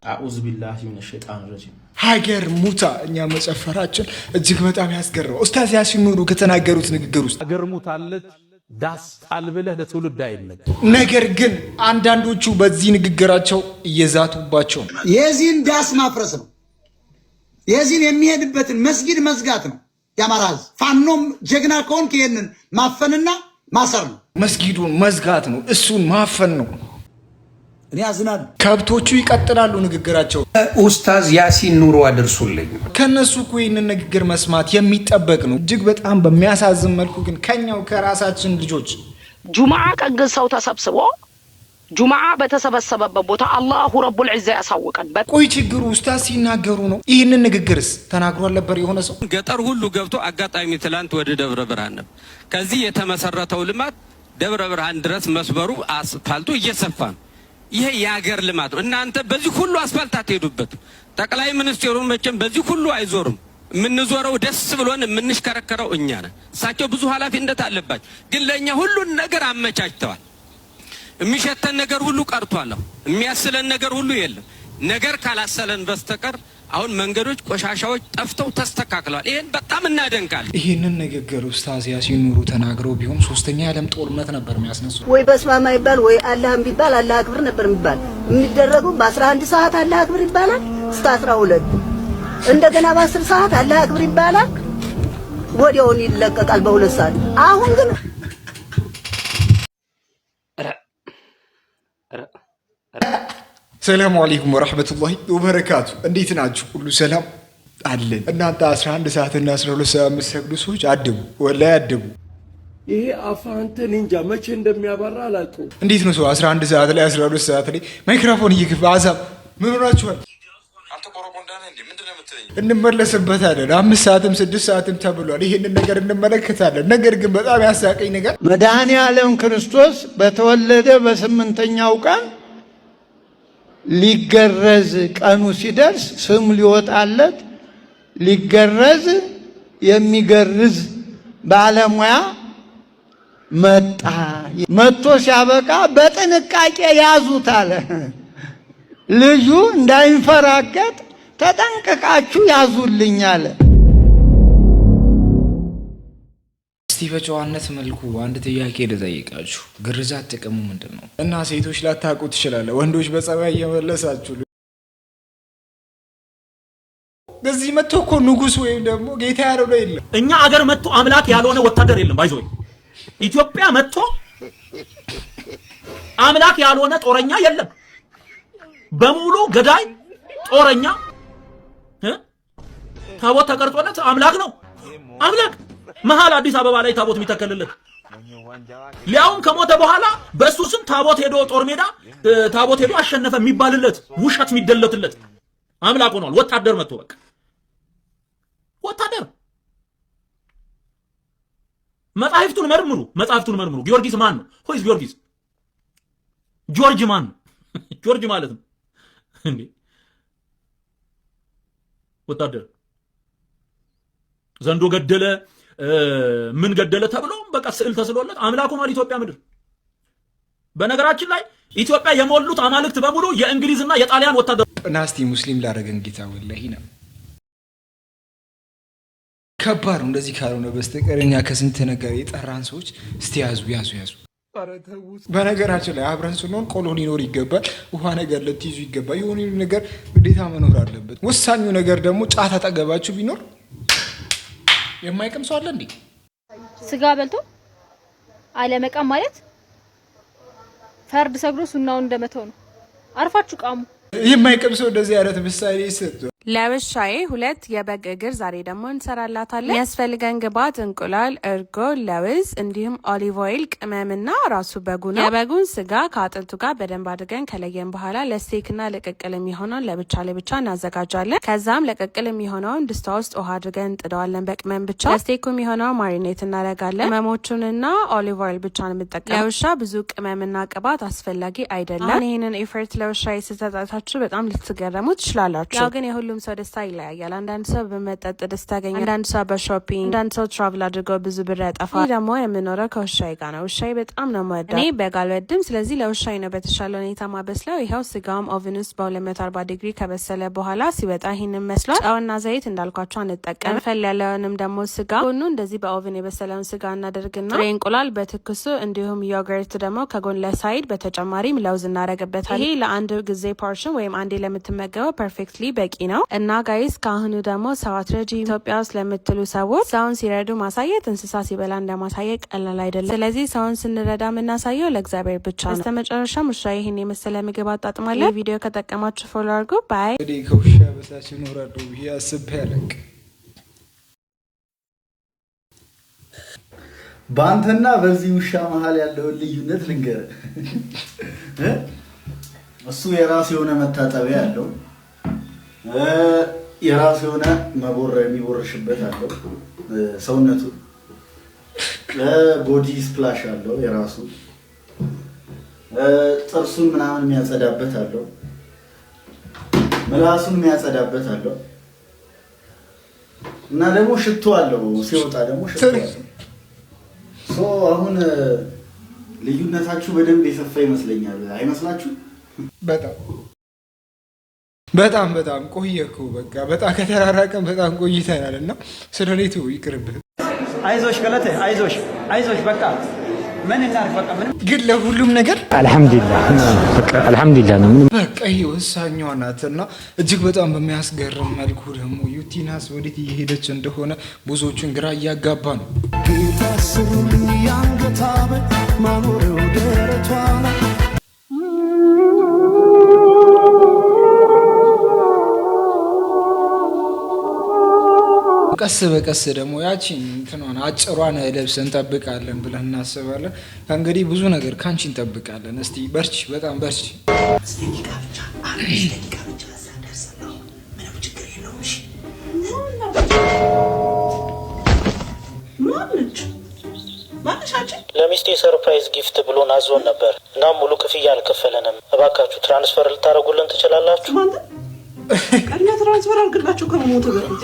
አዑዙ ቢላሂ ሚነሽ ሸይጣን ረጂም። ሀገር ሙታ እኛ መጨፈራችን እጅግ በጣም ያስገርመው። ኡስታዝ ያሲን ኑሩ ከተናገሩት ንግግር ውስጥ ሀገር ሙታለች ዳስ ጣል ብለህ ለትውልድ አይነገር። ነገር ግን አንዳንዶቹ በዚህ ንግግራቸው እየዛቱባቸው የዚህን ዳስ ማፍረስ ነው፣ የዚህን የሚሄድበትን መስጊድ መዝጋት ነው። የአማራ ሕዝብ ፋኖም ጀግና ከሆንክ ይሄንን ማፈንና ማሰር ነው። መስጊዱን መዝጋት ነው፣ እሱን ማፈን ነው። እኔ አዝናለሁ። ከብቶቹ ይቀጥላሉ ንግግራቸው። ኡስታዝ ያሲን ኑሩ አድርሱልኝ። ከነሱ እኮ ይህንን ንግግር መስማት የሚጠበቅ ነው። እጅግ በጣም በሚያሳዝን መልኩ ግን ከኛው ከራሳችን ልጆች ጁምዓ ቀን ሰው ተሰብስቦ ጁምዓ በተሰበሰበበት ቦታ አላሁ ረቡል ዒዛ ያሳወቀን። ቆይ ችግሩ ኡስታዝ ሲናገሩ ነው። ይህንን ንግግርስ ተናግሯል ነበር የሆነ ሰው ገጠር ሁሉ ገብቶ አጋጣሚ ትላንት ወደ ደብረ ብርሃን ነበር። ከዚህ የተመሰረተው ልማት ደብረ ብርሃን ድረስ መስበሩ አስፋልቱ እየሰፋ ነው። ይሄ የሀገር ልማት ነው። እናንተ በዚህ ሁሉ አስፋልት አትሄዱበት። ጠቅላይ ሚኒስትሩን መቼም በዚህ ሁሉ አይዞርም። የምንዞረው ደስ ብሎን የምንሽከረከረው እኛ ነን። እሳቸው ብዙ ኃላፊነት አለባቸው፣ ግን ለእኛ ሁሉን ነገር አመቻችተዋል። የሚሸተን ነገር ሁሉ ቀርቷል። የሚያስለን ነገር ሁሉ የለም። ነገር ካላሰለን በስተቀር አሁን መንገዶች፣ ቆሻሻዎች ጠፍተው ተስተካክለዋል። ይሄን በጣም እናደንቃለን። ይሄንን ንግግር ኡስታዝ ያሲን ኑሩ ተናግረው ቢሆን ሶስተኛ የዓለም ጦርነት ነበር የሚያስነሱ። ወይ በስማማ ይባል ወይ አላህም ቢባል አላህ አክብር ነበር የሚባል። የሚደረገው በ11 ሰዓት አላህ አክብር ይባላል እስከ 12 እንደገና በ10 ሰዓት አላህ አክብር ይባላል። ወዲያውን ይለቀቃል በ2 ሰዓት። አሁን ግን ሰላም አለይኩም ወራህመቱላሂ ወበረካቱ። እንዴት ናችሁ? ሁሉ ሰላም አለን። እናንተ 11 ሰዓት እና 12 ሰዓት የምትሰግዱ ሰዎች አድቡ፣ ወላሂ አድቡ። ይሄ አፋንተን እንጃ መቼ እንደሚያበራ አላውቅም። እንዴት ነው ሰው 11 ሰዓት ላይ 12 ሰዓት ላይ ማይክሮፎን እየከፈተ አዛብ ምን ሆናችኋል? አንተ ቆሮቆንዳ ነህ እንዴ? ምንድነው የምትለኝ? እንመለስበታለን። 5 ሰዓትም 6 ሰዓትም ተብሏል። ይሄንን ነገር እንመለከታለን። ነገር ግን በጣም ያሳቀኝ ነገር መድኃኔዓለም ክርስቶስ በተወለደ በ8ኛው ቀን ሊገረዝ ቀኑ ሲደርስ ስም ሊወጣለት ሊገረዝ የሚገርዝ ባለሙያ መጥቶ ሲያበቃ በጥንቃቄ ያዙት አለ። ልጁ እንዳይንፈራገጥ ተጠንቅቃችሁ ያዙልኝ አለ። እስቲ በጨዋነት መልኩ አንድ ጥያቄ ልጠይቃችሁ። ግርዛት ጥቅሙ ምንድን ነው? እና ሴቶች ላታውቁ ትችላለ፣ ወንዶች በጸባይ እየመለሳችሁ በዚህ መጥቶ እኮ ንጉስ ወይም ደግሞ ጌታ ያለው ነው የለም። እኛ አገር መጥቶ አምላክ ያልሆነ ወታደር የለም። ባይዞ ኢትዮጵያ መጥቶ አምላክ ያልሆነ ጦረኛ የለም። በሙሉ ገዳይ ጦረኛ ታቦት ተቀርጾለት አምላክ ነው። አምላክ መሃል አዲስ አበባ ላይ ታቦት የሚተከልለት ሊያውም ከሞተ በኋላ በሱ ስም ታቦት ሄዶ ጦር ሜዳ ታቦት ሄዶ አሸነፈ የሚባልለት ውሸት የሚደለትለት አምላክ ሆኗል። ወታደር መጥቶ በቃ ወታደር። መጻሕፍቱን መርምሩ። ጊዮርጊስ ማን ነው? ሆይስ ጊዮርጊስ ጆርጅ ማን ነው? ጆርጅ ማለት ነው እንዴ ወታደር። ዘንዶ ገደለ ምን ገደለ ተብሎ በቃ ስዕል ተስሎለት አምላክ ሆኗል ኢትዮጵያ ምድር። በነገራችን ላይ ኢትዮጵያ የሞሉት አማልክት በሙሉ የእንግሊዝና የጣሊያን ወታደር ናስቲ ሙስሊም ላደረገን ጌታ ወላሂ ነው ከባድ። እንደዚህ ካልሆነ በስተቀር እኛ ከስንት ነገር የጠራን ሰዎች እስቲ ያዙ። በነገራችን ላይ አብረን ስንሆን ቆሎ ሊኖር ይገባል፣ ውሃ ነገር ልትይዙ ይገባል። የሆነ ነገር ግዴታ መኖር አለበት። ወሳኙ ነገር ደግሞ ጫት አጠገባችሁ ቢኖር የማይቀም ሰው አለ እንዴ? ስጋ በልቶ አለመቃም ማለት ፈርድ ሰግሮ ሱናው እንደመተው ነው። አርፋችሁ ቃሙ። የማይቀም ሰው እንደዚህ አይነት ምሳሌ ይሰጣል። ለውሻዬ 2 የበግ እግር ዛሬ ደግሞ እንሰራላታለን። የሚያስፈልገን ግብአት እንቁላል፣ እርጎ፣ ለውዝ እንዲሁም ኦሊቭ ኦይል፣ ቅመምና ራሱ በጉ ነው። የበጉን ስጋ ከአጥንቱ ጋር በደንብ አድርገን ከለየን በኋላ ለስቴክና ለቅቅል የሚሆነውን ለብቻ እናዘጋጃለን። ከዛም ለቅቅል የሚሆነውን ድስቷ ውስጥ ውሃ አድርገን እንጥደዋለን በቅመም ብቻ። ለስቴኩ የሚሆነውን ማሪኔት እናደርጋለን። ቅመሞቹንና ኦሊቭ ኦይል ብቻ ነው የምጠቀመው። ለውሻ ብዙ ቅመምና ቅባት አስፈላጊ አይደለም። ይህንን ኤፈርት ለውሻዬ ስተጣታችሁ በጣም ልትገረሙ ትችላላችሁ። ያው ግን የሁሉ የሁሉም ሰው ደስታ ይለያያል። አንዳንድ ሰው በመጠጥ ደስታ ያገኛል፣ አንዳንድ ሰው በሾፒንግ፣ አንዳንድ ሰው ትራቭል አድርገው ብዙ ብር ያጠፋል። ደግሞ የምኖረው ከውሻዬ ጋር ነው። ውሻዬ በጣም ነው የምወደው። እኔ በግ አልወድም፣ ስለዚህ ለውሻዬ ነው በተሻለ ሁኔታ ማበስለው። ይኸው ስጋውም ኦቨን ውስጥ በ240 ዲግሪ ከበሰለ በኋላ ሲወጣ ይህንን መስሏል። ጨውና ዘይት እንዳልኳቸው አንጠቀም። ፈል ያለውንም ደግሞ ስጋ ጎኑ እንደዚህ በኦቨን የበሰለውን ስጋ እናደርግና ጥሬ እንቁላል በትኩሱ እንዲሁም ዮገርት ደግሞ ከጎን ለሳይድ በተጨማሪም ለውዝ እናደርግበታል። ይሄ ለአንድ ጊዜ ፖርሽን ወይም አንዴ ለምትመገበው ፐርፌክትሊ በቂ ነው። እና ጋይስ ከአሁኑ ደግሞ ሰው አትረጂ ኢትዮጵያ ውስጥ ለምትሉ ሰዎች ሰውን ሲረዱ ማሳየት እንስሳ ሲበላ እንደማሳየት ቀላል አይደለም። ስለዚህ ሰውን ስንረዳ የምናሳየው ለእግዚአብሔር ብቻ ነው። በስተመጨረሻ ውሻ ይህን የመሰለ ምግብ አጣጥማለሁ። ቪዲዮ ከጠቀማችሁ ፎሎ አድርጉ። ባይ። እንግዲህ ከውሻ በታች ይኖራሉ ብዬ አስቤ ያለቅ በአንተና በዚህ ውሻ መሀል ያለውን ልዩነት ልንገርህ። እሱ የራሱ የሆነ መታጠቢያ አለው፣ የራሱ የሆነ የሚቦርሽበት አለው፣ ሰውነቱ ቦዲ ስፕላሽ አለው የራሱ፣ ጥርሱን ምናምን የሚያጸዳበት አለው፣ ምላሱን የሚያጸዳበት አለው እና ደግሞ ሽቶ አለው። ሲወጣ ደግሞ ሽቶ አለው። አሁን ልዩነታችሁ በደንብ የሰፋ ይመስለኛል። አይመስላችሁ? በጣም ቆየኩ። በቃ በጣም ከተራራቀን በጣም ቆይተናል እና ስለሌቱ ይቅርብህ። አይዞሽ ገለቴ፣ አይዞሽ በቃ ምን እናርግ? በቃ ምን ግን ለሁሉም ነገር አልሐምዱሊላህ ነው። በቃ ይሄ ወሳኟ ናትና እጅግ በጣም በሚያስገርም መልኩ ደግሞ ዩቲናስ ወዴት እየሄደች እንደሆነ ብዙዎቹን ግራ እያጋባ ነው። ቀስ በቀስ ደግሞ ያቺን እንትኗን አጭሯን ልብስ እንጠብቃለን ብለን እናስባለን። እንግዲህ ብዙ ነገር ካንቺ እንጠብቃለን። እስቲ በርቺ፣ በጣም በርቺ። ለሚስቴ ሰርፕራይዝ ጊፍት ብሎን አዞን ነበር እና ሙሉ ክፍያ አልከፈለንም። እባካችሁ ትራንስፈር ልታደርጉልን ትችላላችሁ? ቀድሜ ትራንስፈር አድርግላችሁ ከመሞቱ በፊት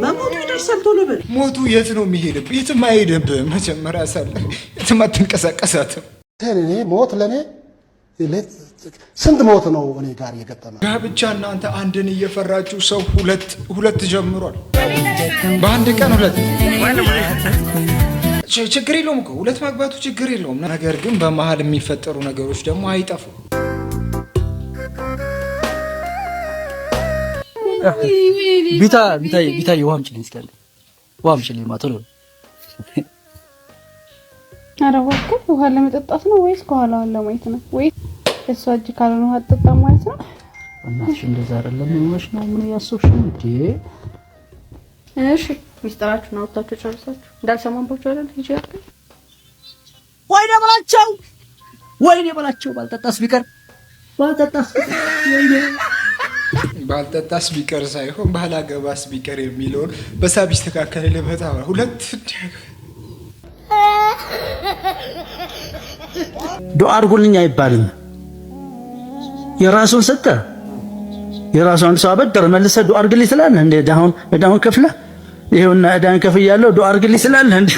መሞቱ ይደርሳል። ቶሎ በል። ሞቱ የት ነው የሚሄድብህ? የትም አይሄድብህም። መጀመሪያ ሳለ የትም አትንቀሳቀሳትም። እኔ ሞት ለእኔ ስንት ሞት ነው እኔ ጋር የገጠመ። ጋብቻ እናንተ አንድን እየፈራችሁ ሰው ሁለት ጀምሯል። በአንድ ቀን ሁለት ችግር የለውም እኮ ሁለት ማግባቱ ችግር የለውም። ነገር ግን በመሀል የሚፈጠሩ ነገሮች ደግሞ አይጠፉም። ቢታ ውሃ አምጪልኝ እስኪ ውሃ አምጪልኝ ቶሎ። ኧረ እባክህ ውሃ ለመጠጣት ነው ወይስ ከኋላውን ለማየት ነው? ወይስ እሷ እጅ ካልሆነ ውሃ አትጠጣም ማለት ነው? እናሽ እንደዛ አይደለም የሚመሽ ነው። ምን ያሰብሽ እንዴ? እሺ ሚስጥራችሁን አውጥታችሁ ጨርሳችሁ እንዳልሰማባችሁ አይደል? ይችላል። ወይኔ በላቸው ባልጠጣስ ቢቀር ባልጠጣስ ቢቀር ሳይሆን ባላገባስ ቢቀር የሚለውን በሳብ ይስተካከልልህ። በጣም ሁለት ዱዓ አድርጉልኝ አይባልም። የራሱን ሰጠ የራሱን ሰው አበደረ መልሰህ ዱዓ አድርግልኝ ስላለህ እንደ እዳውን ከፍለህ ይሄውና እዳን ከፍያለሁ ዱዓ አድርግልኝ ስላለህ እንደ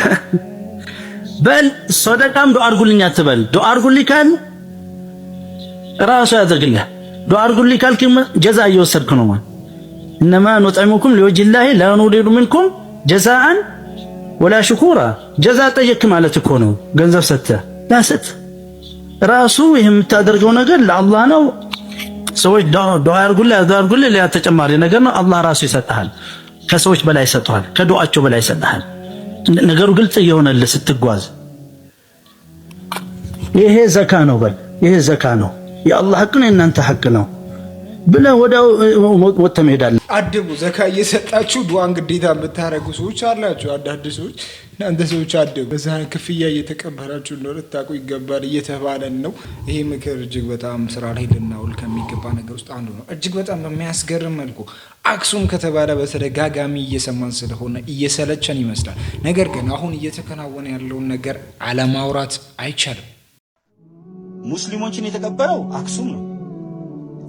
በል ሰደቃም ዱዓ አድርጉልኝ አትበል። ዱዓ አድርጉልኝ ካል ራሱ ያደርግልህ። ዱዓ አድርጉልኝ ካልክ ጀዛ እየወሰድክ ነው ማለት እነማ ኑጥዒሙኩም ሊወጅላሂ ላ ኑሪዱ ሚንኩም ጀዛአን ወላ ሽኩራ። ጀዛ ጠየቅ ማለት እኮ ነው። ገንዘብ ሰጥተህ ዳሰት ራሱ ይሄ የምታደርገው ነገር ለአላህ ነው። ሰዎች ዱዓ አድርጉልኝ ሌላ ተጨማሪ ነገር ነው። አላህ ራሱ ይሰጥሃል። ከሰዎች በላይ ይሰጥሃል። ከዱዓቸው በላይ ይሰጥሃል። ነገሩ ግልጽ እየሆነልህ ስትጓዝ ይሄ ዘካ ነው በል ይሄ ዘካ ነው የአላህ ሐቅ ነው የእናንተ ሐቅ ነው ብለህ ወዲያው ወጥተህ መሄዳለህ። አድቡ። ዘካ እየሰጣችሁ ዱዓን ግዴታ የምታረጉ ሰዎች አላችሁ። አንዳንድ ሰዎች እናንተ ሰዎች አድቡ። በዛ ክፍያ እየተቀበላችሁ እንደሆነ ታውቁ ይገባል እየተባለን ነው። ይሄ ምክር እጅግ በጣም ስራ ላይ ልናውል ከሚገባ ነገር ውስጥ አንዱ ነው። እጅግ በጣም በሚያስገርም መልኩ አክሱም ከተባለ በተደጋጋሚ እየሰማን ስለሆነ እየሰለቸን ይመስላል። ነገር ግን አሁን እየተከናወነ ያለውን ነገር አለማውራት አይቻልም። ሙስሊሞችን የተቀበረው አክሱም ነው።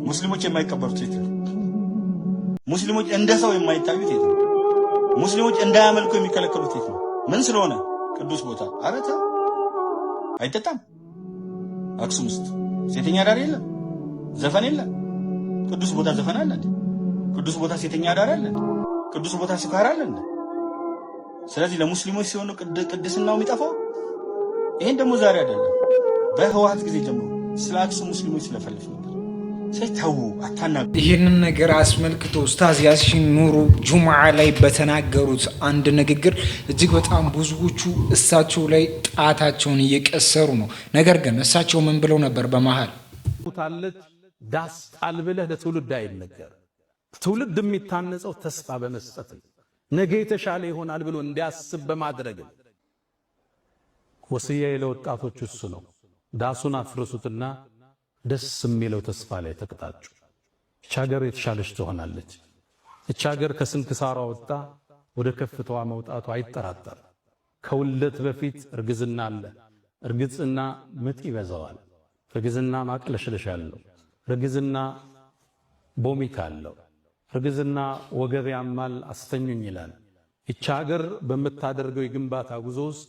ሙስሊሞች የማይቀበሩት የት ነው? ሙስሊሞች እንደ ሰው የማይታዩት የት ነው? ሙስሊሞች እንዳያመልኩ የሚከለከሉት የት ነው? ምን ስለሆነ? ቅዱስ ቦታ። አረታ አይጠጣም። አክሱም ውስጥ ሴተኛ ዳር የለም፣ ዘፈን የለም። ቅዱስ ቦታ ዘፈን አለ እንዴ? ቅዱስ ቦታ ሴተኛ ዳር አለ እንዴ? ቅዱስ ቦታ ስካር አለ እንዴ? ስለዚህ ለሙስሊሞች ሲሆን ቅድስናው የሚጠፋው። ይሄን ደግሞ ዛሬ አይደለም፣ በህወሓት ጊዜ ጀምሮ ስለ አክሱም ሙስሊሞች ስለፈለፍ ነበር። ሰይታው አታናቁ። ይህንን ነገር አስመልክቶ ኡስታዝ ያሲን ኑሩ ጁምዓ ላይ በተናገሩት አንድ ንግግር እጅግ በጣም ብዙዎቹ እሳቸው ላይ ጣታቸውን እየቀሰሩ ነው። ነገር ግን እሳቸው ምን ብለው ነበር? በመሃል ታለች ዳስ ጣል ብለህ ለትውልድ አይነገር። ትውልድ የሚታነጸው ተስፋ በመስጠት ነገ የተሻለ ይሆናል ብሎ እንዲያስብ በማድረግ ወስያዬ ለወጣቶች እሱ ነው። ዳሱን አፍርሱትና ደስ የሚለው ተስፋ ላይ ተቀጣጩ። እቺ ሀገር የተሻለች ትሆናለች። እቺ ሀገር ከስንክሳሯ ወጣ ወደ ከፍታዋ መውጣቱ አይጠራጠር። ከውልደት በፊት እርግዝና አለ። እርግዝና ምጥ ይበዛዋል። እርግዝና ማቅለሽለሽ አለው። እርግዝና ቦሚት አለው። እርግዝና ወገብ ያማል፣ አስተኙኝ ይላል። እቺ ሀገር በምታደርገው የግንባታ ጉዞ ውስጥ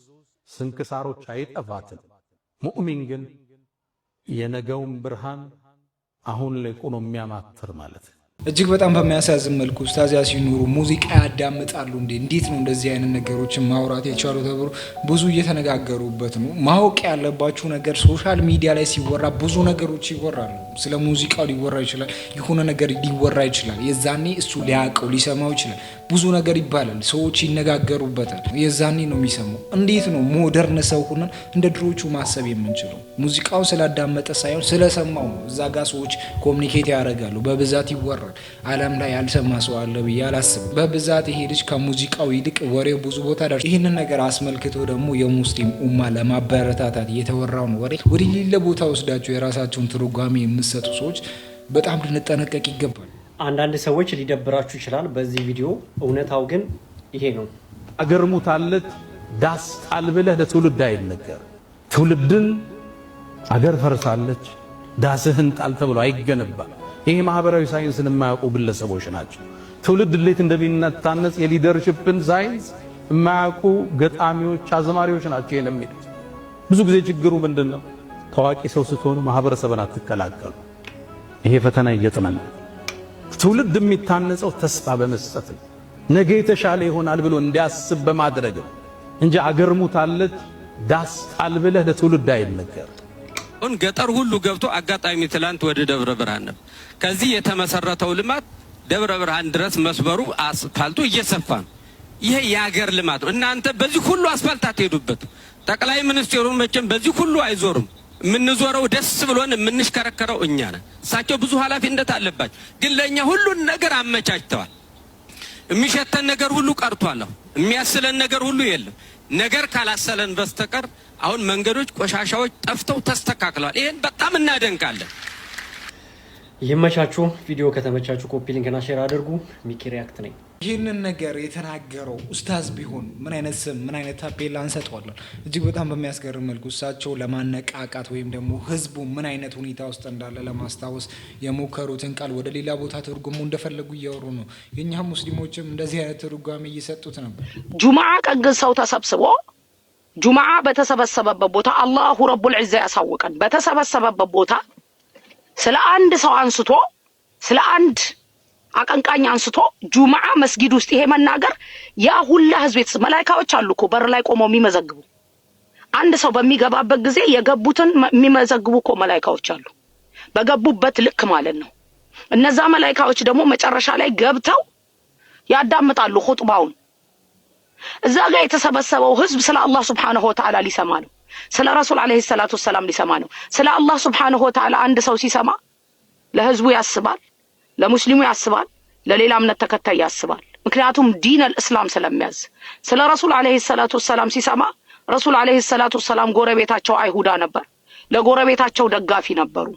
ስንክሳሮች አይጠፋትም። ሙእሚን ግን የነገውን ብርሃን አሁን ላይ ቆኖ የሚያማትር ማለት ነው። እጅግ በጣም በሚያሳዝን መልኩ ኡስታዝ ያሲን ኑሩ ሙዚቃ ያዳምጣሉ እንዴ? እንዴት ነው እንደዚህ አይነት ነገሮችን ማውራት የቻሉ ተብሎ ብዙ እየተነጋገሩበት ነው። ማወቅ ያለባችሁ ነገር ሶሻል ሚዲያ ላይ ሲወራ ብዙ ነገሮች ይወራሉ። ስለ ሙዚቃው ሊወራ ይችላል፣ የሆነ ነገር ሊወራ ይችላል። የዛኔ እሱ ሊያውቀው ሊሰማው ይችላል። ብዙ ነገር ይባላል፣ ሰዎች ይነጋገሩበታል። የዛኔ ነው የሚሰማው። እንዴት ነው ሞደርን ሰው ሆነን እንደ ድሮቹ ማሰብ የምንችለው? ሙዚቃው ስላዳመጠ ሳይሆን ስለሰማው ነው። እዛ ጋር ሰዎች ኮሚኒኬት ያደርጋሉ፣ በብዛት ይወራል። ዓለም ላይ ያልሰማ ሰው አለ ብዬ አላስብም። በብዛት ይሄ ልጅ ከሙዚቃው ይልቅ ወሬው ብዙ ቦታ ደርሷል። ይህንን ነገር አስመልክቶ ደግሞ የሙስሊም ኡማ ለማበረታታት የተወራውን ወሬ ወደ ሌላ ቦታ ወስዳቸው የራሳቸውን ትርጓሜ የምትሰጡ ሰዎች በጣም ልንጠነቀቅ ይገባል። አንዳንድ ሰዎች ሊደብራችሁ ይችላል በዚህ ቪዲዮ፣ እውነታው ግን ይሄ ነው። አገር ሙታለች ዳስ ጣል ብለህ ለትውልድ አይነገር። ትውልድን አገር ፈርሳለች ዳስህን ጣል ተብሎ አይገነባም። ይሄ ማህበራዊ ሳይንስን የማያውቁ ግለሰቦች ናቸው። ትውልድ እንዴት እንደሚታነጽ የሊደርሺፕን ሳይንስ የማያውቁ ገጣሚዎች፣ አዝማሪዎች ናቸው ይሄን የሚሉት። ብዙ ጊዜ ችግሩ ምንድነው? ታዋቂ ሰው ስትሆኑ ማህበረሰብን አትከላከሉ። ይሄ ፈተና ይገጥመናል። ትውልድ የሚታነጸው ተስፋ በመስጠት ነገ የተሻለ ይሆናል ብሎ እንዲያስብ በማድረግ እንጂ አገር ሙታለች ዳስ ጣል ብለህ ለትውልድ አይነገር። ገጠር ሁሉ ገብቶ አጋጣሚ ትላንት ወደ ደብረ ብርሃን ነበር። ከዚህ የተመሰረተው ልማት ደብረ ብርሃን ድረስ መስበሩ አስፋልቱ እየሰፋ ነው። ይሄ የሀገር ልማት ነው። እናንተ በዚህ ሁሉ አስፋልት አትሄዱበት። ጠቅላይ ሚኒስትሩን መቼም በዚህ ሁሉ አይዞርም። የምንዞረው ደስ ብሎን የምንሽከረከረው እኛ ነን። እሳቸው ብዙ ኃላፊነት አለባቸው፣ ግን ለእኛ ሁሉን ነገር አመቻችተዋል። የሚሸተን ነገር ሁሉ ቀርቷል። የሚያስለን ነገር ሁሉ የለም። ነገር ካላሰለን በስተቀር አሁን መንገዶች፣ ቆሻሻዎች ጠፍተው ተስተካክለዋል። ይሄን በጣም እናደንቃለን። ይመቻችሁ። ቪዲዮ ከተመቻችሁ ኮፒ ሊንክና ሼር አድርጉ። ሚኪ ሪያክት ነኝ። ይህንን ነገር የተናገረው ኡስታዝ ቢሆን ምን አይነት ስም ምን አይነት ታፔላ እንሰጠዋለን? እጅግ በጣም በሚያስገርም መልኩ እሳቸው ለማነቃቃት ወይም ደግሞ ህዝቡ ምን አይነት ሁኔታ ውስጥ እንዳለ ለማስታወስ የሞከሩትን ቃል ወደ ሌላ ቦታ ትርጉሙ እንደፈለጉ እያወሩ ነው። የእኛ ሙስሊሞችም እንደዚህ አይነት ትርጓሜ እየሰጡት ነበር። ጁምዓ ቀን ግን ሰው ተሰብስቦ ጁምዓ በተሰበሰበበት ቦታ አላሁ ረቡል ዒዛ ያሳወቀን። በተሰበሰበበት ቦታ ስለ አንድ ሰው አንስቶ ስለ አንድ አቀንቃኝ አንስቶ ጁምዓ መስጊድ ውስጥ ይሄ መናገር ያ ሁላ ህዝብ መላእክቶች አሉ እኮ በር ላይ ቆመው የሚመዘግቡ። አንድ ሰው በሚገባበት ጊዜ የገቡትን የሚመዘግቡ እኮ መላእክቶች አሉ፣ በገቡበት ልክ ማለት ነው። እነዛ መላእክቶች ደግሞ መጨረሻ ላይ ገብተው ያዳምጣሉ ኹጥባውን። እዛ ጋር የተሰበሰበው ህዝብ ስለ አላህ Subhanahu Wa Ta'ala ሊሰማ ነው። ስለ ረሱል አለይሂ ሰላቱ ሰላም ሊሰማ ነው። ስለ አላህ Subhanahu Wa Ta'ala አንድ ሰው ሲሰማ ለህዝቡ ያስባል፣ ለሙስሊሙ ያስባል፣ ለሌላ እምነት ተከታይ ያስባል። ምክንያቱም ዲን አልእስላም ስለሚያዝ። ስለ ረሱል አለይሂ ሰላቱ ሰላም ሲሰማ ረሱል አለይሂ ሰላቱ ሰላም ጎረቤታቸው አይሁዳ ነበር፣ ለጎረቤታቸው ደጋፊ ነበሩ።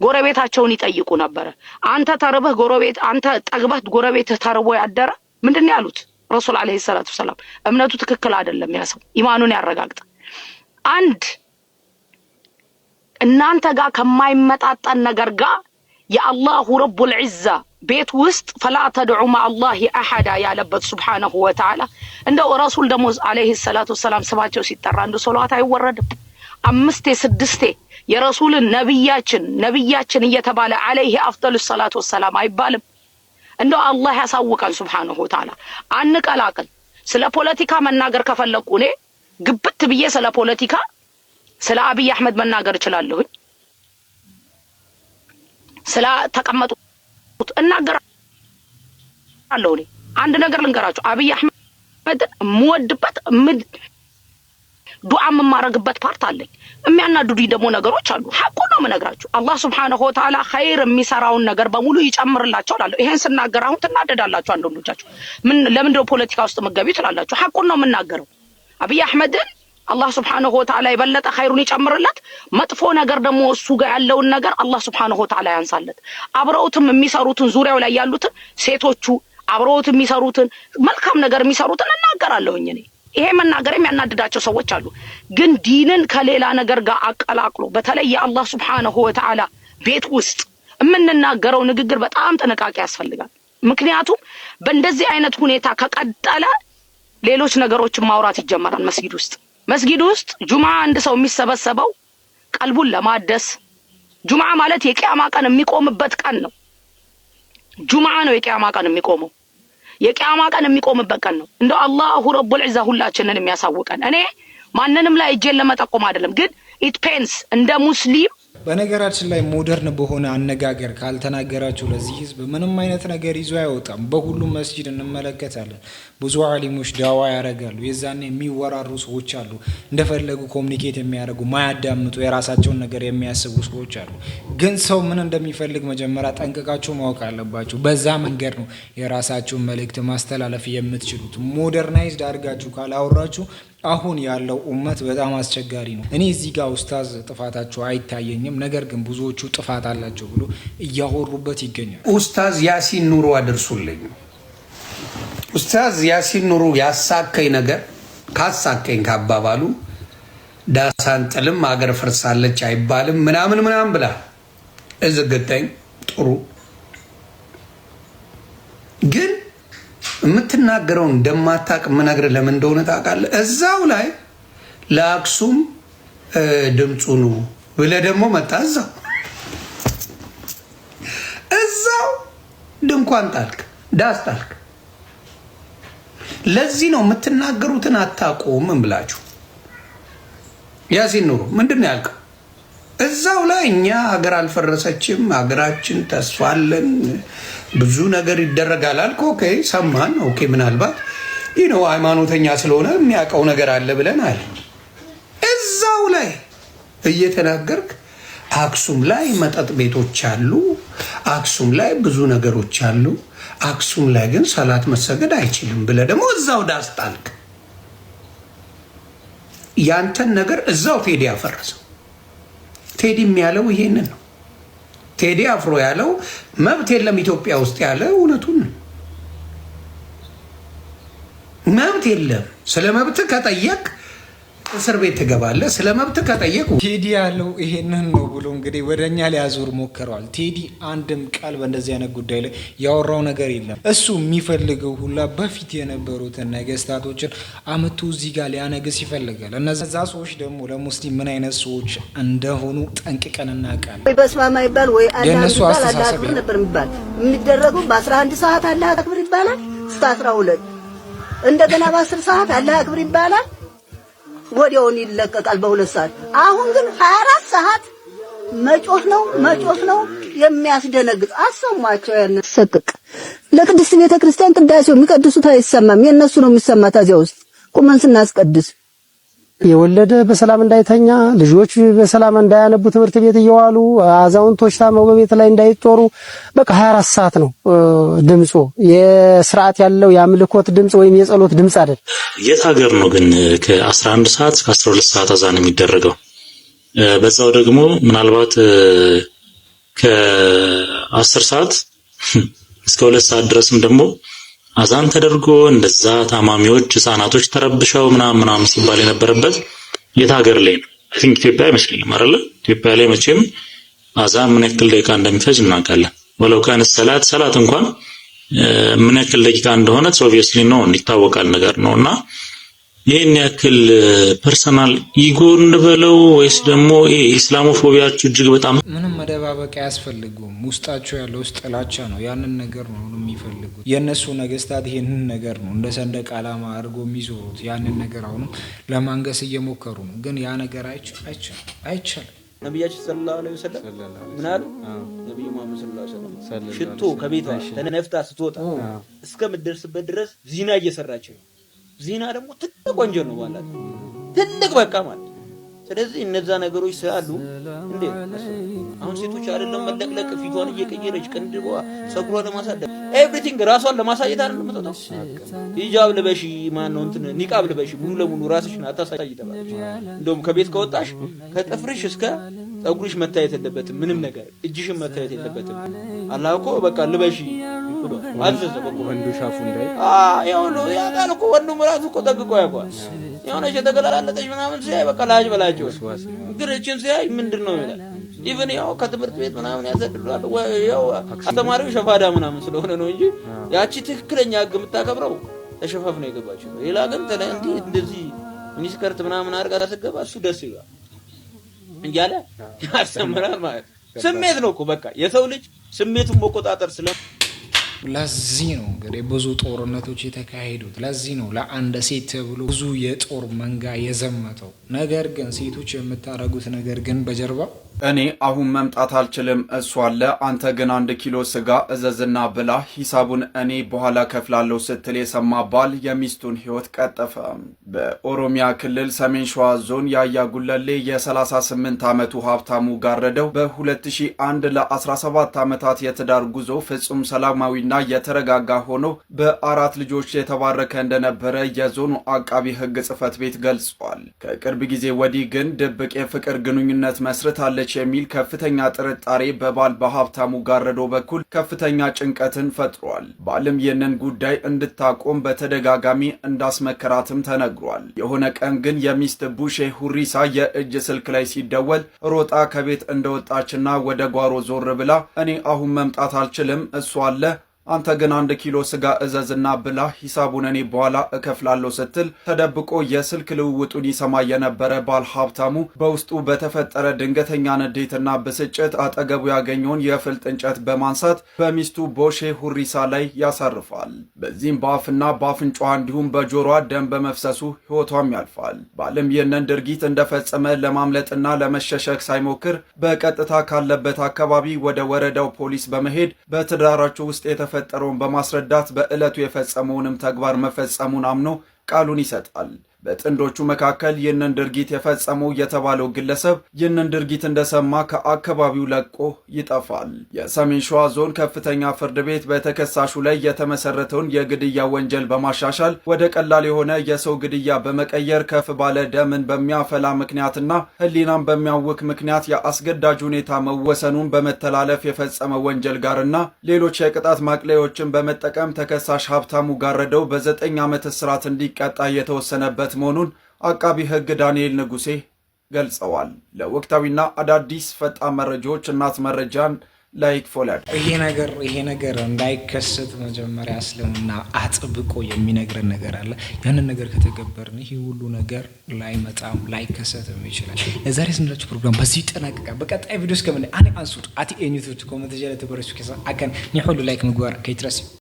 ጎረቤታቸውን ይጠይቁ ነበር። አንተ ተርበህ ጎረቤት አንተ ጠግበህ ጎረቤትህ ተርቦ ያደረ ምንድነው ያሉት? ረሱል አለይሂ ሰላቱ ሰላም እምነቱ ትክክል አይደለም፣ ያ ሰው ኢማኑን ያረጋግጥ። አንድ እናንተ ጋር ከማይመጣጣን ነገር ጋር የአላሁ ረቡል ዒዛ ቤት ውስጥ ፈላ ተድዑ ማአላሂ አሐዳ ያለበት ሱብሓነሁ ወተዓላ እንደው ረሱል ደግሞ አለይሂ ሰላቱ ወሰላም ስማቸው ሲጠራ እንደ ሶላት አይወረድም 5 6 የረሱልን ነብያችን እየተባለ አለይሂ አፍደሉ ሰላቱ ወሰላም አይባልም። እንደው አላህ ያሳውቃን ሱብሓነሁ ወተዓላ። አንቀላቅል። ስለ ፖለቲካ መናገር ከፈለኩ እኔ ግብት ብዬ ስለ ፖለቲካ ስለ አብይ አህመድ መናገር እችላለሁኝ። ስለ ተቀመጡት እናገራለሁ። እኔ አንድ ነገር ልንገራችሁ። አብይ አህመድ የምወድበት ዱዓ የማረግበት ፓርት አለኝ። የሚያናድዱኝ ደግሞ ነገሮች አሉ። ሐቁን ነው የምነግራችሁ። አላህ ሱብሓነሁ ወተዓላ ኸይር የሚሰራውን ነገር በሙሉ ይጨምርላቸው እላለሁ። ይሄን ስናገር አሁን ትናደዳላችሁ አንዳንዶቻችሁ። ለምንድን ነው ፖለቲካ ውስጥ የምትገቢው ትላላችሁ። ሐቁን ነው የምናገረው። አብይ አህመድን አላህ ሱብሓነሁ ወተዓላ የበለጠ ኸይሩን ይጨምርለት፣ መጥፎ ነገር ደግሞ እሱ ጋር ያለውን ነገር አላህ ሱብሓነሁ ወተዓላ ያንሳለት። አብረውትም የሚሰሩትን ዙሪያው ላይ ያሉትን ሴቶቹ አብረውት የሚሰሩትን መልካም ነገር የሚሰሩትን እናገራለሁኝ እኔ። ይሄ መናገር የሚያናድዳቸው ሰዎች አሉ። ግን ዲንን ከሌላ ነገር ጋር አቀላቅሎ በተለይ የአላህ ሱብሓነሁ ወተዓላ ቤት ውስጥ የምንናገረው ንግግር በጣም ጥንቃቄ ያስፈልጋል። ምክንያቱም በእንደዚህ አይነት ሁኔታ ከቀጠለ ሌሎች ነገሮችን ማውራት ይጀመራል። መስጊድ ውስጥ ጁምዓ አንድ ሰው የሚሰበሰበው ቀልቡን ለማደስ ጁምዓ ማለት የቂያማ ቀን የሚቆምበት ቀን ነው። ጁምዓ ነው የቂያማ ቀን የሚቆመው። የቂያማ ቀን የሚቆምበት ቀን ነው። እንደው አላሁ ረቡል ዒዛ ሁላችንን የሚያሳውቀን። እኔ ማንንም ላይ እጄን ለመጠቆም አይደለም፣ ግን ኢት ፔንስ እንደ ሙስሊም። በነገራችን ላይ ሞደርን በሆነ አነጋገር ካልተናገራችሁ ለዚህ ህዝብ ምንም አይነት ነገር ይዞ አይወጣም። በሁሉም መስጂድ እንመለከታለን። ብዙ ዓሊሞች ዳዋ ያደርጋሉ። የዛኔ የሚወራሩ ሰዎች አሉ፣ እንደፈለጉ ኮሚኒኬት የሚያደርጉ ማያዳምጡ፣ የራሳቸውን ነገር የሚያስቡ ሰዎች አሉ። ግን ሰው ምን እንደሚፈልግ መጀመሪያ ጠንቅቃችሁ ማወቅ አለባችሁ። በዛ መንገድ ነው የራሳችሁን መልእክት ማስተላለፍ የምትችሉት። ሞደርናይዝድ አድርጋችሁ ካላወራችሁ አሁን ያለው ኡመት በጣም አስቸጋሪ ነው። እኔ እዚህ ጋር ኡስታዝ ጥፋታቸው አይታየኝም፣ ነገር ግን ብዙዎቹ ጥፋት አላቸው ብሎ እያወሩበት ይገኛል። ኡስታዝ ያሲን ኑሩ አድርሱልኝ። ኡስታዝ ያሲን ኑሩ ያሳከኝ ነገር ካሳከኝ ካባባሉ ዳሳን ጥልም አገር ፈርሳለች አይባልም ምናምን ብላ እዝግጠኝ ጥሩ ግን የምትናገረው እንደማታቅ ምነግር ለምን እንደሆነ ታውቃለህ? እዛው ላይ ለአክሱም ድምፁ ነው ብለህ ደግሞ መጣ እዛው ድንኳን ጣልክ፣ ዳስ ጣልክ። ለዚህ ነው የምትናገሩትን አታቆም ብላችሁ። ያሲን ኑሩ ምንድን ነው ያልከው? እዛው ላይ እኛ ሀገር አልፈረሰችም፣ ሀገራችን ተስፋ አለን፣ ብዙ ነገር ይደረጋል አልክ። ኦኬ ሰማን። ኦኬ ምናልባት ይህ ነው ሃይማኖተኛ ስለሆነ የሚያውቀው ነገር አለ ብለናል። እዛው ላይ እየተናገርክ አክሱም ላይ መጠጥ ቤቶች አሉ፣ አክሱም ላይ ብዙ ነገሮች አሉ፣ አክሱም ላይ ግን ሰላት መሰገድ አይችልም ብለህ ደግሞ እዛው ዳስ ጣልክ። ያንተን ነገር እዛው ቴዲ ያፈረሰው። ቴዲ የሚያለው ይሄንን ነው። ቴዲ አፍሮ ያለው መብት የለም ኢትዮጵያ ውስጥ ያለ እውነቱን ነው። መብት የለም። ስለ መብት ከጠየቅ እስር ቤት ትገባለህ። ስለ መብት ከጠየቅ ቴዲ ያለው ይሄንን ነው ብሎ እንግዲህ ወደኛ ሊያዞር ሞክረዋል። ቴዲ አንድም ቃል በእንደዚህ አይነት ጉዳይ ላይ ያወራው ነገር የለም። እሱ የሚፈልገው ሁላ በፊት የነበሩትን ነገስታቶችን አመቱ እዚህ ጋር ሊያነግስ ይፈልጋል። እነዛ ሰዎች ደግሞ ለሙስሊም ምን አይነት ሰዎች እንደሆኑ ጠንቅቀን እናውቃለን። ወይ በስማማ ይባል ወይ አላህ ነበር የሚባል የሚደረገው በ11 ሰዓት አላህ አክብር ይባላል እስከ 12 እንደገና በ10 ሰዓት አላህ አክብር ይባላል ወዲያውን ይለቀቃል በ2 ሰዓት። አሁን ግን 24 ሰዓት መጮህ ነው የሚያስደነግጥ። አሰማቸው ያነሰቅቅ ለቅድስት ቤተ ክርስቲያን ቅዳሴው የሚቀድሱት አይሰማም፣ የነሱ ነው የሚሰማ። ታዚያ ውስጥ ቁመን ስናስቀድስ የወለደ በሰላም እንዳይተኛ፣ ልጆች በሰላም እንዳያነቡ ትምህርት ቤት እየዋሉ፣ አዛውንቶች ታመው በቤት ላይ እንዳይጦሩ በቃ 24 ሰዓት ነው ድምፁ። የስርዓት ያለው የአምልኮት ድምጽ ወይም የጸሎት ድምጽ አይደል። የት ሀገር ነው ግን ከ11 ሰዓት እስከ 12 ሰዓት አዛን የሚደረገው? በዛው ደግሞ ምናልባት ከ10 ሰዓት እስከ 2 ሰዓት ድረስም ደግሞ አዛን ተደርጎ እንደዛ ታማሚዎች ህፃናቶች ተረብሸው ምናምን ሲባል የነበረበት የት ሀገር ላይ ነው? አይ ቲንክ ኢትዮጵያ አይመስለኝም አይደል? ኢትዮጵያ ላይ መቼም አዛን ምን ያክል ደቂቃ እንደሚፈጅ እናውቃለን። ወለው ካን ሰላት እንኳን ምን ያክል ደቂቃ እንደሆነ ኦብቪየስሊ ነው ይታወቃል ነገር ነውና ይሄን ያክል ፐርሰናል ኢጎ እንበለው ወይስ ደግሞ ኢስላሞፎቢያችሁ እጅግ በጣም ምንም መደባበቅ አያስፈልጉም። ውስጣቸው ያለው ጥላቻ ነው። ያንን ነገር ነው የሚፈልጉት። የነሱ ነገስታት ይሄንን ነገር ነው እንደ ሰንደቅ ዓላማ አድርጎ የሚዞሩት። ያንን ነገር አሁንም ለማንገስ እየሞከሩ ነው። ግን ያ ነገር አይቻልም። ነብያችን ሰለላሁ ዐለይሂ ወሰለም ምን አሉ? ነብዩ መሐመድ ሰለላሁ ዐለይሂ ወሰለም ሽቶ ከቤቷ ተነፍታ ስትወጣ እስከምትደርስበት ድረስ ዚና እየሰራች ነው። ዚና ደግሞ ትልቅ ወንጀል ነው ማለት ትልቅ በቃ ማለት። ስለዚህ እነዛ ነገሮች ስላሉ እንዴ አሁን ሴቶች አይደለም መለቅለቅ ፊቷን እየቀየረች ቅንድቧ ፀጉሯን ለማሳደግ ኤቭሪቲንግ ራሷን ለማሳየት አይደለም የምትወጣው። ሂጃብ ልበሺ ማነው እንትን ኒቃብ ልበሺ ሙሉ ለሙሉ ራስሽን አታሳይ ተባለች። እንደውም ከቤት ከወጣሽ ከጥፍርሽ እስከ ፀጉርሽ መታየት የለበትም ምንም ነገር እጅሽን መታየት የለበትም። አላህ እኮ በቃ ልበሺ ብሎ አዘዘ። በቃ ወንዱ ሻፉ እንዳይ ያው ነው ያቃል እኮ ወንዱ ራሱ እኮ ጠግቆ ያውቃል። የሆነች የተገላለጠች ምናምን ሲያይ በቃ ላጅ በላቸው ግርችን ሲያይ ምንድነው ይላል። ኢቭን ያው ከትምህርት ቤት ምናምን ያሰድራሉ ያው አስተማሪው ሸፋዳ ምናምን ስለሆነ ነው እንጂ ያቺ ትክክለኛ ህግ የምታከብረው ተሸፋፍ ነው የገባችው። ሌላ ግን እንደዚህ ሚኒስከርት ምናምን አድርጋ ታስገባ እሱ ደስ ይላል እንያለ ያስተምራል ማለት ስሜት ነው እኮ በቃ የሰው ልጅ ስሜቱን መቆጣጠር ስለ ለዚህ ነው እንግዲህ ብዙ ጦርነቶች የተካሄዱት። ለዚህ ነው ለአንድ ሴት ተብሎ ብዙ የጦር መንጋ የዘመተው። ነገር ግን ሴቶች የምታረጉት ነገር ግን በጀርባ እኔ አሁን መምጣት አልችልም እሱ አለ አንተ ግን 1 ኪሎ ስጋ እዘዝና ብላ ሂሳቡን እኔ በኋላ ከፍላለሁ ስትል የሰማ ባል የሚስቱን ህይወት ቀጠፈ። በኦሮሚያ ክልል ሰሜን ሸዋ ዞን ያያ ጉለሌ የ38 ዓመቱ ሀብታሙ ጋረደው በ2001 ለ17 ዓመታት የትዳር ጉዞ ፍጹም ሰላማዊና የተረጋጋ ሆኖ በ4 ልጆች የተባረከ እንደነበረ የዞኑ አቃቢ ህግ ጽህፈት ቤት ገልጿል። ከቅርብ ጊዜ ወዲህ ግን ድብቅ የፍቅር ግንኙነት መስርታለች የሚል ከፍተኛ ጥርጣሬ በባል በሀብታሙ ጋረደው በኩል ከፍተኛ ጭንቀትን ፈጥሯል። ባልም ይህንን ጉዳይ እንድታቆም በተደጋጋሚ እንዳስመከራትም ተነግሯል። የሆነ ቀን ግን የሚስት ቡሼ ሁሪሳ የእጅ ስልክ ላይ ሲደወል ሮጣ ከቤት እንደወጣችና ወደ ጓሮ ዞር ብላ እኔ አሁን መምጣት አልችልም እሱ አለ አንተ ግን 1 ኪሎ ስጋ እዘዝና ብላ ሂሳቡን እኔ በኋላ እከፍላለሁ ስትል ተደብቆ የስልክ ልውውጡን ይሰማ የነበረ ባል ሀብታሙ በውስጡ በተፈጠረ ድንገተኛ ንዴትና ብስጭት አጠገቡ ያገኘውን የፍልጥ እንጨት በማንሳት በሚስቱ ቦሼ ሁሪሳ ላይ ያሳርፋል። በዚህም በአፍና በአፍንጫዋ እንዲሁም በጆሮዋ ደም በመፍሰሱ ህይወቷም ያልፋል። ባልም ይህንን ድርጊት እንደፈጸመ ለማምለጥና ለመሸሸግ ሳይሞክር በቀጥታ ካለበት አካባቢ ወደ ወረዳው ፖሊስ በመሄድ በትዳራቸው ውስጥ የተፈጠረውን በማስረዳት በዕለቱ የፈጸመውንም ተግባር መፈጸሙን አምኖ ቃሉን ይሰጣል። በጥንዶቹ መካከል ይህንን ድርጊት የፈጸመው የተባለው ግለሰብ ይህንን ድርጊት እንደሰማ ከአካባቢው ለቆ ይጠፋል። የሰሜን ሸዋ ዞን ከፍተኛ ፍርድ ቤት በተከሳሹ ላይ የተመሰረተውን የግድያ ወንጀል በማሻሻል ወደ ቀላል የሆነ የሰው ግድያ በመቀየር ከፍ ባለ ደምን በሚያፈላ ምክንያትና ሕሊናን በሚያውክ ምክንያት የአስገዳጅ ሁኔታ መወሰኑን በመተላለፍ የፈጸመ ወንጀል ጋርና ሌሎች የቅጣት ማቅለያዎችን በመጠቀም ተከሳሽ ሀብታሙ ጋረደው በ9 ዓመት እስራት እንዲቀጣ የተወሰነበት መሆኑን አቃቢ ህግ ዳንኤል ንጉሴ ገልጸዋል። ለወቅታዊና አዳዲስ ፈጣን መረጃዎች እናት መረጃን ላይክ ፎሎ ይሄ ነገር እንዳይከሰት መጀመሪያ እስልምና አጥብቆ የሚነግረን ነገር አለ። ያንን ነገር ከተገበርን ይሄ ሁሉ ነገር ላይመጣም ላይከሰትም ይችላል። ለዛሬ ስንላችሁ ፕሮግራም በዚህ ይጠናቀቃል። በቀጣይ ቪዲዮ እስከምን አንሱት አቲ ኤኒቱ ኮሜንት ጀለ ተበረሱ ከዛ አከን ሁሉ ላይክ ምግባር ከይትረስ